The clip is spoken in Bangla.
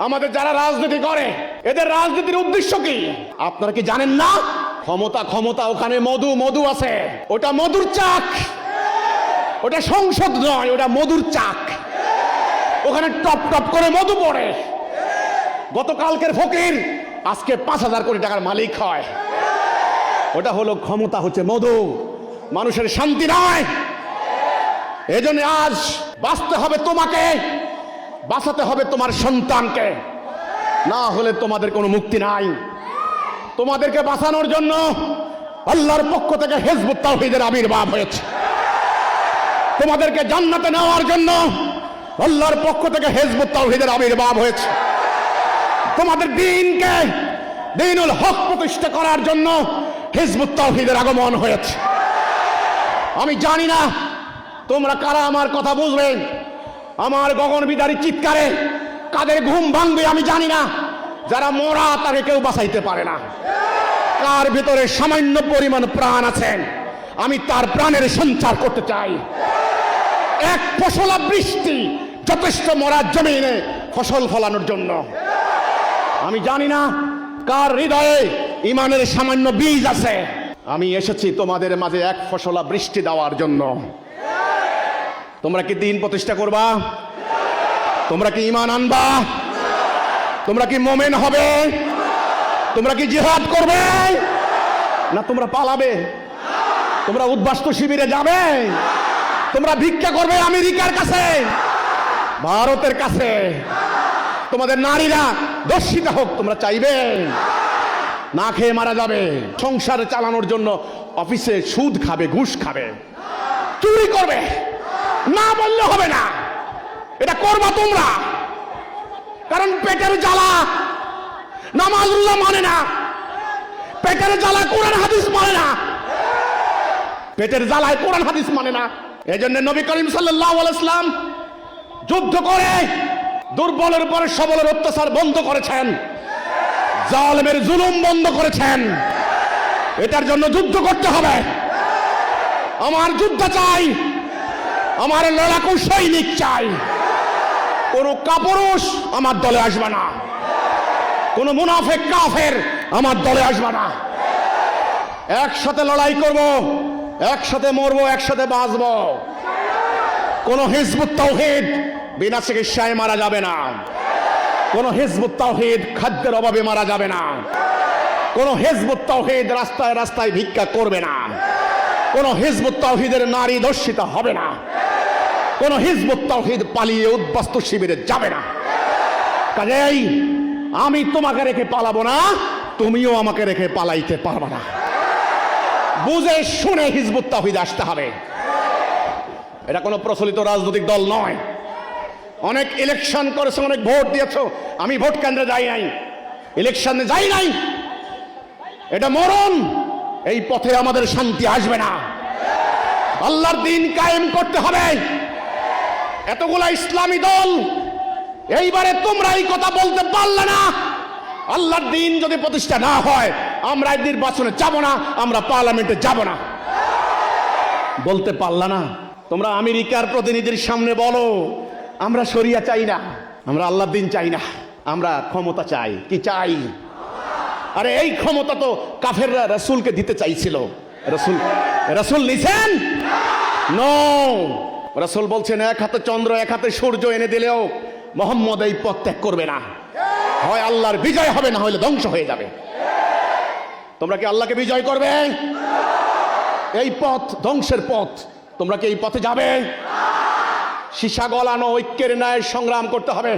আমাদের যারা রাজনীতি করে এদের রাজনীতির উদ্দেশ্য কি আপনারা কি জানেন না? ক্ষমতা ক্ষমতা, ওখানে মধু মধু আছে, ওটা মধুর চাক, ওটা সংসদ নয়, ওটা মধুর চাক, ওখানে টপ টপ করে মধু পড়ে। গতকালকের ফকির আজকে 5,000 কোটি টাকার মালিক হয়। ওটা হলো ক্ষমতা, হচ্ছে মধু, মানুষের শান্তি নয়। এজন্য আজ বাঁচতে হবে তোমাকে, বাঁচাতে হবে তোমার সন্তানকে, না হলে তোমাদের কোনো মুক্তি নাই। তোমাদেরকে বাঁচানোর জন্য আল্লাহর পক্ষ থেকে হিজবুত তাওহীদের আবির্ভাব হয়েছে। তোমাদেরকে জান্নাতে নেওয়ার জন্য আল্লাহর পক্ষ থেকে হিজবুত তাওহীদের আবির্ভাব হয়েছে। তোমাদের দ্বীনকে, দ্বীনুল হক প্রতিষ্ঠা করার জন্য হিজবুত তাওহীদের আগমন হয়েছে। আমি জানি না তোমরা কারা আমার কথা বুঝবে। আমার গগনবিদারী চিৎকারে কাদের ঘুম ভাঙবে আমি জানি না। যারা মরা তাকে কেউ বাঁচাইতে পারে না। কার ভিতরে সামান্য পরিমাণ প্রাণ আছেন, আমি তার প্রাণের সঞ্চার করতে চাই। এক ফসলা বৃষ্টি যথেষ্ট মরার জমিনে ফসল ফলানোর জন্য। আমি জানি না কার হৃদয়ে ইমানের সামান্য বীজ আছে। আমি এসেছি তোমাদের মাঝে এক ফসলা বৃষ্টি দেওয়ার জন্য। তোমরা কি দ্বীন প্রতিষ্ঠা করবা? তোমরা কি ঈমান আনবা? তোমরা কি মুমিন হবে? তোমরা কি জিহাদ করবে? না তোমরা পালাবে? তোমরা উদ্বাস্তু শিবিরে যাবে? তোমরা ভিক্ষা করবে আমেরিকার কাছে, ভারতের কাছে? তোমাদের নারীরা দর্শিতা হোক তোমরা চাইবে? না খেয়ে মারা যাবে। সংসার চালানোর জন্য অফিসে সুদ খাবে, ঘুষ খাবে, চুরি করবে, না বললে হবে না। এটা করবা তোমরা, কারণ পেটের জ্বালা নামাজুল্লাহ মানে না, পেটের জ্বালা কোরআন হাদিস মানে না, পেটের জ্বালায় কোরআন হাদিস মানে না। এই জন্য নবী করিম সাল্লাল্লাহু আলাইহি ওয়াসাল্লাম যুদ্ধ করে দুর্বলের উপরে সবলের অত্যাচার বন্ধ করেছেন, জালেমের জুলুম বন্ধ করেছেন। এটার জন্য যুদ্ধ করতে হবে। আমার যুদ্ধ চাই, আমার লড়াকু সৈনিক চাই। কোন কাপুরুষ আমার দলে আসবে না, কোন মুনাফিক কাফের আমার দলে আসবে না। একসাথে লড়াই করব, একসাথে মরবো, একসাথে বাঁচবো। কোন হিজবুত তাওহীদ বিনা চিকিৎসায় মারা যাবে না। কোন হিজবুত তাওহীদ খাদ্যের অভাবে মারা যাবে না। কোন হিজবুত তাওহীদ রাস্তায় রাস্তায় ভিক্ষা করবে না। কোন হিজবুত তাওহীদের নারী ধর্ষিতা হবে না। কোন হিজবুত তাওহীদ পালিয়ে উদ্বাস্তু শিবিরে যাবে না। কাজেই আমি তোমাকে রেখে পালাবো না, তুমিও আমাকে রেখে পালাইতে পারবে না। বুঝে শুনে হিজবুত তাওহীদ আসতে হবে। এটা কোনো প্রচলিত রাজনৈতিক দল নয়। অনেক ইলেকশন করেছে, অনেক ভোট দিয়েছো, আমি ভোট কেন্দ্রে যাই নাই, ইলেকশনে যাই নাই। এটা মরণ। এই পথে আমাদের শান্তি আসবে না। আল্লাহর দ্বীন কায়েম করতে হবে। এতগুলা ইসলামী দল, এইবারে তোমরা এই কথা বলতে পারলে না। আল্লাহর দ্বীন যদি প্রতিষ্ঠা না হয় আমরা এই নির্বাচনে যাব না, আমরা পার্লামেন্টে যাব না। বলতে পারলা না? তোমরা আমেরিকার প্রতিনিধির সামনে বলো আমরা শরিয়া চাই না, আমরা আল্লাহর দ্বীন চাই না, আমরা ক্ষমতা চাই। কি চাই? আরে এই ক্ষমতা তো কাফেররা রাসূলকে দিতে চাইছিল। রাসূল নিছেন? নো। রাসূল বলছেন এক হাতে চন্দ্র এক হাতে সূর্য এনে দিলেও মুহাম্মদ এই পথ ত্যাগ করবে না। হয় আল্লাহর বিজয় হবে, না হলে ধ্বংস হয়ে যাবে। তোমরা কি আল্লাহকে বিজয় করবে? এই পথ ধ্বংসের পথ। তোমরা কি এই পথে যাবে? সীসা গলানো ঐক্যের ন্যায় সংগ্রাম করতে হবে।